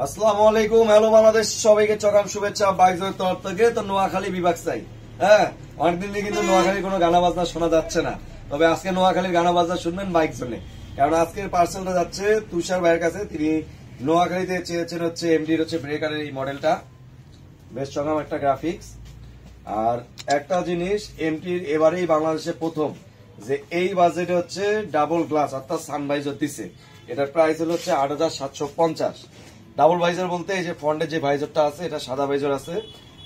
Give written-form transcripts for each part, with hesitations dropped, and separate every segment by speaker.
Speaker 1: আসসালামু আলাইকুম, হ্যালো বাংলাদেশ, সবাইকে চকাম শুভেচ্ছা বাইকের তরফ থেকে। তো নোয়াখালী বিভাগ চাই, হ্যাঁ, অনেকদিন থেকে কিন্তু নোয়াখালীর কোনো গানা বাজনা শোনা যাচ্ছে না। তবে আজকে নোয়াখালীর গানা বাজনা শুনবেন বাইক জন্য, কারণ আজকের পার্সেলটা যাচ্ছে তুষার ভাইয়ের কাছে। তিনি নোয়াখালীতে চেয়েছেন হচ্ছে এমডির হচ্ছে ব্রেকারের এই মডেলটা, বেশ চকাম একটা গ্রাফিক্স। আর একটা জিনিস, এমটির এবারেই বাংলাদেশে প্রথম যে এই বাজেটে হচ্ছে ডাবল গ্লাস অর্থাৎ সানভাইজার দিছে। এটার প্রাইস হলো হচ্ছে ৮৭৫০। ডাবল ভাইজার বলতে এই যে ফ্রন্টে যে ভাইজারটা আছে এটা সাদা ভাইজার আছে,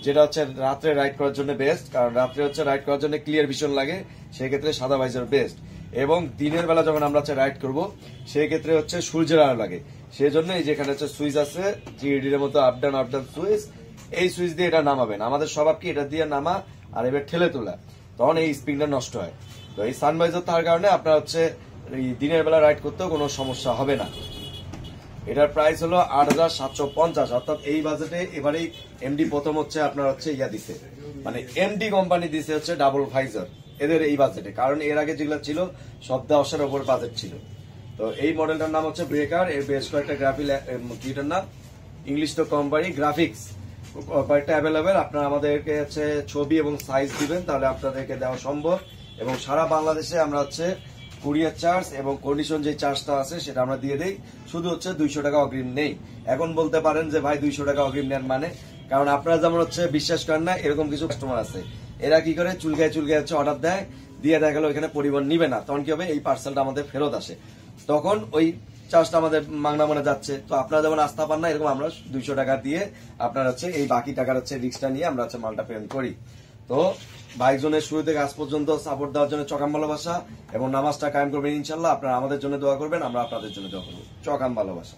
Speaker 1: যেটা হচ্ছে রাত্রে রাইড করার জন্য বেস্ট, কারণ রাত্রে হচ্ছে রাইড করার জন্য ক্লিয়ার ভিশন লাগে, সেক্ষেত্রে সাদা ভাইজার বেস্ট। এবং দিনের বেলা যখন আমরা হচ্ছে রাইড করবো সেই ক্ষেত্রে হচ্ছে সূর্যের আলো লাগে, সেই জন্য এই যেখানে হচ্ছে সুইচ আছে জিডির এর মতো আপ ডাউন সুইচ, এই সুইচ দিয়ে এটা নামাবেন। আমাদের স্বভাব কি এটা দিয়ে নামা আর এবার ঠেলে তোলা, তখন এই স্প্রিংটা নষ্ট হয়। তো এই সানভাইজার থাকার কারণে আপনার হচ্ছে দিনের বেলা রাইড করতেও কোনো সমস্যা হবে না। এটার প্রাইস হলো ৮৭৫০, অর্থাৎ এই বাজেটে এবারেই এমডি প্রথম হচ্ছে আপনার হচ্ছে ইয়া দিছে, মানে এমডি কোম্পানি দিছে হচ্ছে ডাবল ভাইজার এদের এই বাজেটে, কারণ এর আগে যেগুলো ছিল সব ১০-এর ওপর বাজেট ছিল। তো এই মডেলটার নাম হচ্ছে ব্রেকার, এর বেশ কয়েকটা গ্রাফিক্সটার নাম ইংলিশ তো কোম্পানি গ্রাফিক্স কয়েকটা অ্যাভেলেবেল। আপনারা আমাদেরকে হচ্ছে ছবি এবং সাইজ দিবেন, তাহলে আপনাদেরকে দেওয়া সম্ভব। এবং সারা বাংলাদেশে আমরা হচ্ছে কুরিয়ার চার্জ এবং কন্ডিশন যে চার্জটা আছে সেটা আমরা দিয়ে দেই, শুধু হচ্ছে ২০০ টাকা অগ্রিম নেই। এখন বলতে পারেন যে ভাই ২০০ টাকা অগ্রিম নেন মানে, কারণ আপনারা যেমন হচ্ছে বিশ্বাস করেন না, এরকম কিছু কাস্টমার আছে এরা কি করে চুলকায় হচ্ছে অর্ডার দেয়, দিয়ে দেখা গেলো ওইখানে পরিবহন নিবে না, তখন কি হবে এই পার্সেলটা আমাদের ফেরত আসে, তখন ওই চার্জটা আমাদের মাংনা মনে যাচ্ছে। তো আপনারা যেমন আস্থা পান না, এরকম আমরা ২০০ টাকা দিয়ে আপনার হচ্ছে এই বাকি টাকার হচ্ছে রিক্সটা নিয়ে আমরা হচ্ছে মালটা পেমেন্ট করি। তো বাইক জোনের শুরু থেকে আজ পর্যন্ত সাপোর্ট দেওয়ার জন্য চকাম ভালোবাসা, এবং নামাজটা কায়েম করবেন ইনশাল্লাহ। আপনারা আমাদের জন্য দোয়া করবেন, আমরা আপনাদের জন্য দোয়া করবো। চকাম ভালোবাসা।